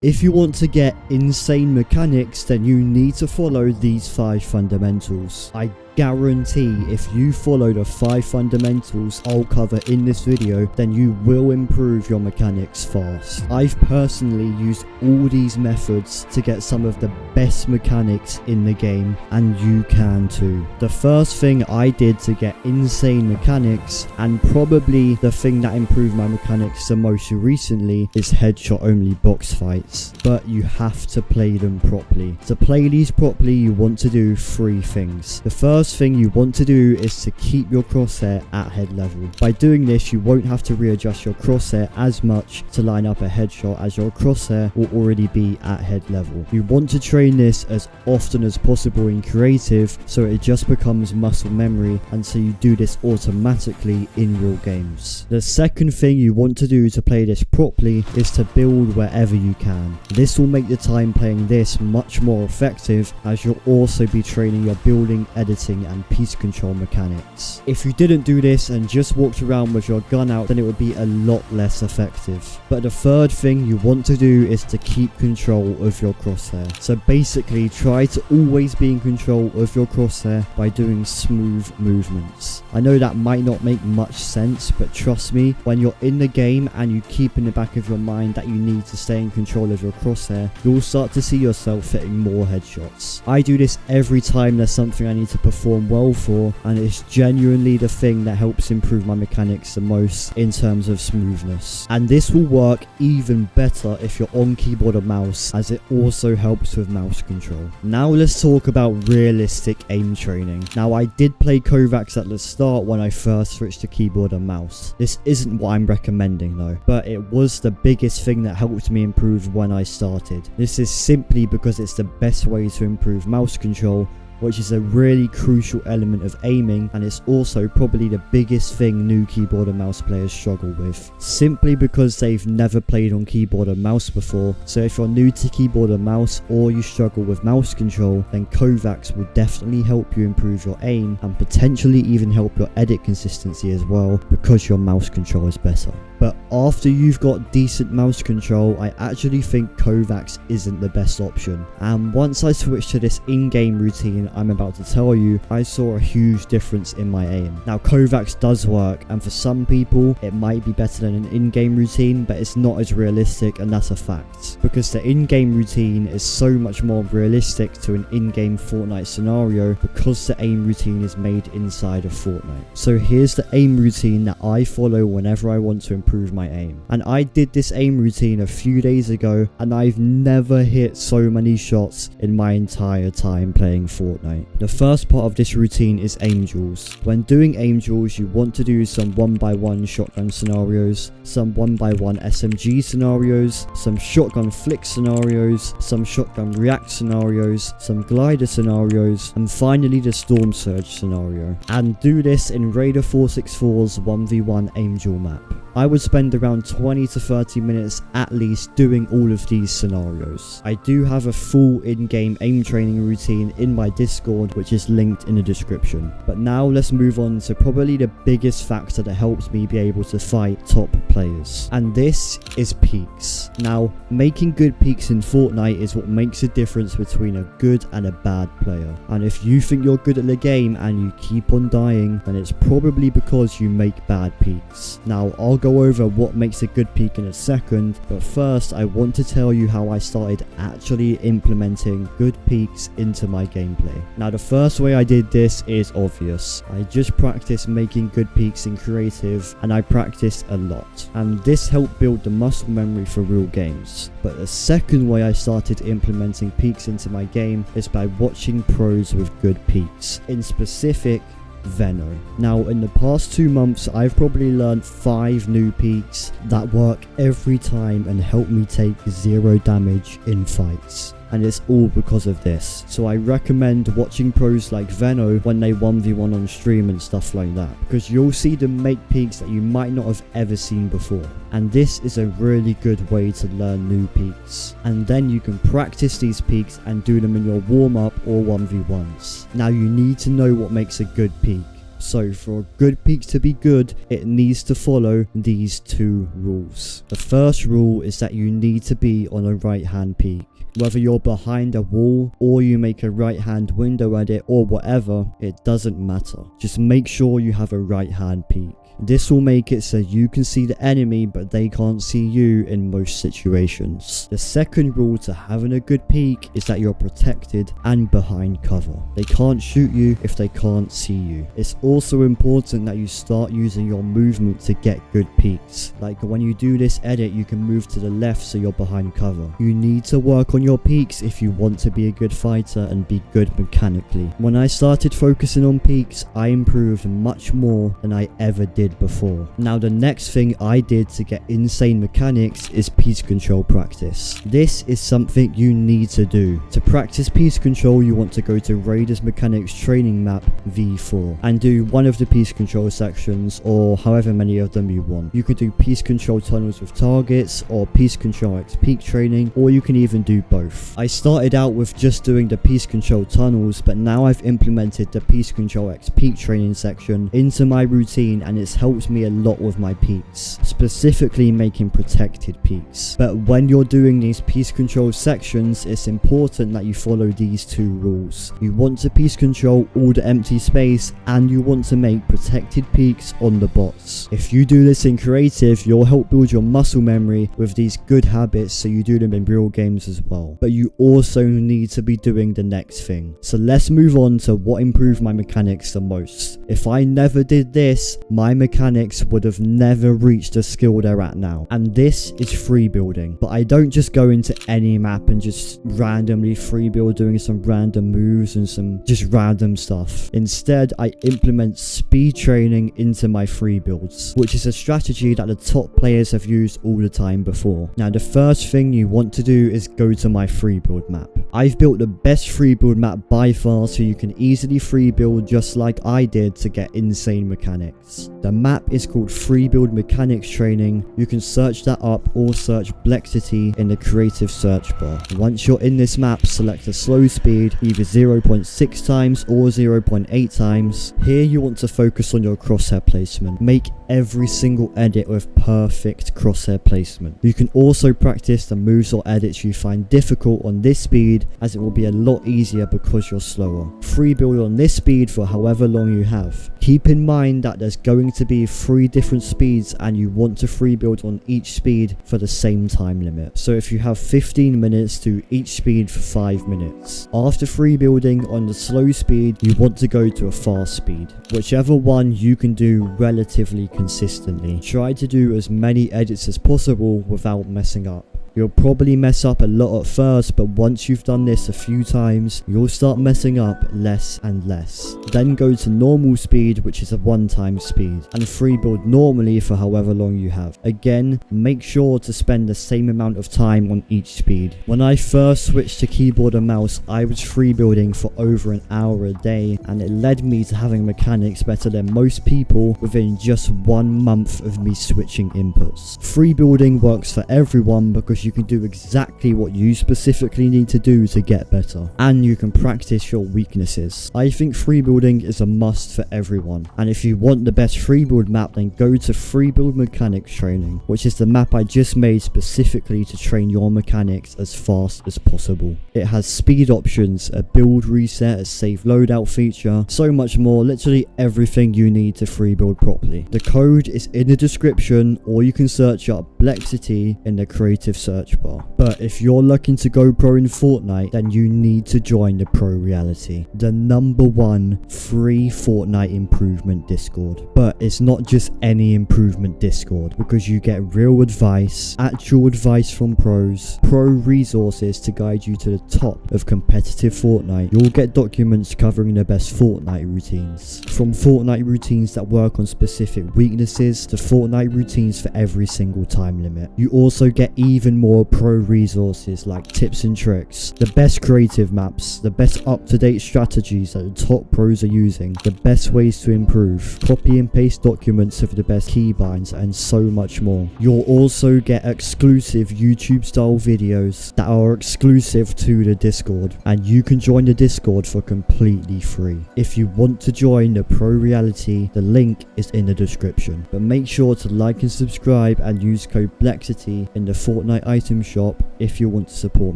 If you want to get insane mechanics, then you need to follow these 5 fundamentals. I guarantee if you follow the 5 fundamentals I'll cover in this video, then you will improve your mechanics fast. I've personally used all these methods to get some of the best mechanics in the game, and you can too. The first thing I did to get insane mechanics, and probably the thing that improved my mechanics the most recently, is headshot only box fights. But you have to play them properly. To play these properly, you want to do 3 things. The first thing you want to do is to keep your crosshair at head level. By doing this, you won't have to readjust your crosshair as much to line up a headshot, as your crosshair will already be at head level. You want to train this as often as possible in creative, so it just becomes muscle memory, and so you do this automatically in real games. The second thing you want to do to play this properly is to build wherever you can. This will make the time playing this much more effective, as you'll also be training your building, editing and piece control mechanics. If you didn't do this and just walked around with your gun out, then it would be a lot less effective. But the third thing you want to do is to keep control of your crosshair. So basically, try to always be in control of your crosshair by doing smooth movements. I know that might not make much sense, but trust me, when you're in the game and you keep in the back of your mind that you need to stay in control of your crosshair, you'll start to see yourself hitting more headshots. I do this every time there's something I need to perform well for, and it's genuinely the thing that helps improve my mechanics the most in terms of smoothness. And this will work even better if you're on keyboard or mouse, as it also helps with mouse control. Now let's talk about realistic aim training. Now, I did play Kovacs at the start when I first switched to keyboard and mouse. This isn't what I'm recommending though, but it was the biggest thing that helped me improve when I started. This is simply because it's the best way to improve mouse control, which is a really crucial element of aiming, and it's also probably the biggest thing new keyboard and mouse players struggle with, simply because they've never played on keyboard and mouse before. So if you're new to keyboard and mouse, or you struggle with mouse control, then Kovacs will definitely help you improve your aim, and potentially even help your edit consistency as well, because your mouse control is better. But after you've got decent mouse control, I actually think Kovacs isn't the best option. And once I switched to this in-game routine I'm about to tell you, I saw a huge difference in my aim. Now, Kovacs does work, and for some people it might be better than an in-game routine, but it's not as realistic, and that's a fact. Because the in-game routine is so much more realistic to an in-game Fortnite scenario, because the aim routine is made inside of Fortnite. So here's the aim routine that I follow whenever I want to improve my aim. And I did this aim routine a few days ago, and I've never hit so many shots in my entire time playing Fortnite. The first part of this routine is Aim Duels. When doing Aim Duels, you want to do some 1x1 shotgun scenarios, some 1x1 SMG scenarios, some shotgun flick scenarios, some shotgun react scenarios, some glider scenarios, and finally the storm surge scenario. And do this in Raider 464's 1v1 Aim Duel map. I would spend around 20 to 30 minutes at least doing all of these scenarios. I do have a full in-game aim training routine in my Discord, which is linked in the description. But now let's move on to probably the biggest factor that helps me be able to fight top players, and this is peaks. Now, making good peaks in Fortnite is what makes a difference between a good and a bad player. And if you think you're good at the game and you keep on dying, then it's probably because you make bad peaks. Now, I'll go over what makes a good peak in a second, but first I want to tell you how I started actually implementing good peaks into my gameplay. Now, the first way I did this is obvious. I just practiced making good peaks in creative, and I practiced a lot, and this helped build the muscle memory for real games. But the second way I started implementing peaks into my game is by watching pros with good peaks, in specific Veno. Now, in the past 2 months, I've probably learned 5 new peaks that work every time and help me take 0 damage in fights. And it's all because of this. So I recommend watching pros like Veno when they 1v1 on stream and stuff like that, because you'll see them make peaks that you might not have ever seen before. And this is a really good way to learn new peaks. And then you can practice these peaks and do them in your warm-up or 1v1s. Now, you need to know what makes a good peak. So for a good peak to be good, it needs to follow these 2 rules. The first rule is that you need to be on a right hand peak. Whether you're behind a wall or you make a right hand window edit or whatever, it doesn't matter. Just make sure you have a right hand peak. This will make it so you can see the enemy but they can't see you in most situations. The second rule to having a good peak is that you're protected and behind cover. They can't shoot you if they can't see you. It's also important that you start using your movement to get good peaks. Like when you do this edit, you can move to the left so you're behind cover. You need to work on your peaks if you want to be a good fighter and be good mechanically. When I started focusing on peaks, I improved much more than I ever did before. Now the next thing I did to get insane mechanics is piece control practice. This is something you need to do. To practice piece control, you want to go to Raiders Mechanics training map V4 and do one of the piece control sections or however many of them you want. You can do piece control tunnels with targets or piece control X peak training, or you can even do both. I started out with just doing the piece control tunnels, but now I've implemented the piece control X peak training section into my routine, and it's helped me a lot with my peaks, specifically making protected peaks. But when you're doing these piece control sections, it's important that you follow these 2 rules. You want to piece control all the empty space, and you want to make protected peaks on the bots. If you do this in creative, you'll help build your muscle memory with these good habits so you do them in real games as well. But you also need to be doing the next thing. So let's move on to what improved my mechanics the most. If I never did this, my mechanics would have never reached the skill they're at now. And this is free building. But I don't just go into any map and just randomly free build doing some random moves and some just random stuff. Instead, I implement speed training into my free builds, which is a strategy that the top players have used all the time before. Now the first thing you want to do is go to my free build map. I've built the best free build map by far, so you can easily free build just like I did to get insane mechanics. The map is called Freebuild Mechanics Training. You can search that up or search Blexiti in the creative search bar. Once you're in this map, select a slow speed, either 0.6 times or 0.8 times. Here you want to focus on your crosshair placement. Make every single edit with perfect crosshair placement. You can also practice the moves or edits you find difficult on this speed, as it will be a lot easier because you're slower. Free build on this speed for however long you have. Keep in mind that there's going to be 3 different speeds, and you want to free build on each speed for the same time limit. So if you have 15 minutes, do each speed for 5 minutes. After free building on the slow speed, you want to go to a fast speed. Whichever one you can do relatively consistently. Try to do as many edits as possible without messing up. You'll probably mess up a lot at first, but once you've done this a few times, you'll start messing up less and less. Then go to normal speed, which is a one-time speed, and free build normally for however long you have. Again, make sure to spend the same amount of time on each speed. When I first switched to keyboard and mouse, I was free building for over an hour a day, and it led me to having mechanics better than most people within just 1 month of me switching inputs. Free building works for everyone because you can do exactly what you specifically need to do to get better, and you can practice your weaknesses. I think free building is a must for everyone, and if you want the best free build map, then go to Freebuild Mechanics Training, which is the map I just made specifically to train your mechanics as fast as possible. It has speed options, a build reset, a safe loadout feature, so much more, literally everything you need to free build properly. The code is in the description, or you can search up Blexiti in the creative search bar. But if you're looking to go pro in Fortnite, then you need to join the Pro Reality, the #1 free Fortnite improvement Discord. But it's not just any improvement Discord, because you get real advice, actual advice from pros, pro resources to guide you to the top of competitive Fortnite. You'll get documents covering the best Fortnite routines, from Fortnite routines that work on specific weaknesses to Fortnite routines for every single time limit. You also get even more pro resources like tips and tricks, the best creative maps, the best up-to-date strategies that the top pros are using, the best ways to improve, copy and paste documents of the best keybinds, and so much more. You'll also get exclusive YouTube style videos that are exclusive to the Discord, and you can join the Discord for completely free. If you want to join the Pro Reality, the link is in the description. But make sure to like and subscribe and use code Blexiti in the Fortnite item shop if you want to support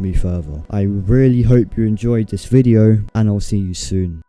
me further. I really hope you enjoyed this video, and I'll see you soon.